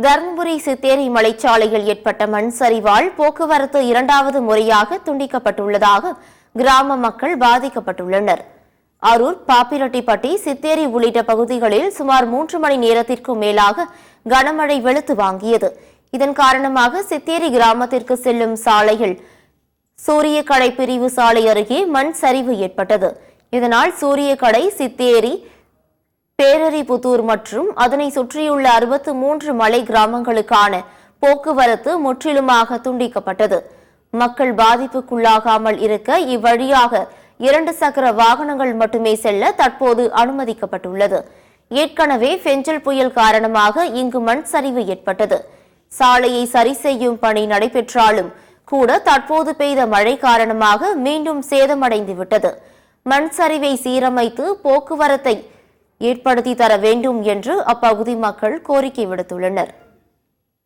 தருமபுரி சித்தேரி மலைச்சாலையில் ஏற்பட்ட மண் சரிவால் போக்குவரத்து இரண்டாவது முறையாக துண்டிக்கப்பட்டுள்ளதாக கிராம மக்கள் பாதிக்கப்பட்டுள்ளனர். அரூர், பாப்பிரெட்டிப்பட்டி, சித்தேரி உள்ளிட்ட பகுதிகளில் சுமார் 3 மணி நேரத்திற்கும் மேலாக கனமழை வெளுத்து வாங்கியது. இதன் காரணமாக சித்தேரி கிராமத்திற்கு செல்லும் சாலையில் சூரியக்கடை பிரிவு சாலை அருகே மண் சரிவு ஏற்பட்டது. இதனால் சூரியக்கடை, சித்தேரி, பேரரிபுத்தூர் மற்றும் அதனை சுற்றியுள்ள 63 மலை கிராமங்களுக்கான போக்குவரத்து முற்றிலுமாக துண்டிக்கப்பட்டது. மக்கள் பாதிப்புக்குள்ளாகாமல் இருக்க இவ்வழியாக 2 சக்கர வாகனங்கள் மட்டுமே செல்ல தற்போது அனுமதிக்கப்பட்டுள்ளது. ஏற்கனவே பெஞ்சல் புயல் காரணமாக இங்கு மண் சரிவு ஏற்பட்டது. சாலையை சரி செய்யும் பணி நடைபெற்றாலும் கூட தற்போது பெய்த மழை காரணமாக மீண்டும் சேதமடைந்துவிட்டது. மண் சரிவை சீரமைத்து போக்குவரத்தை ஏற்படுத்தி தர வேண்டும் என்று அப்பகுதி மக்கள் கோரிக்கை விடுத்துள்ளனர்.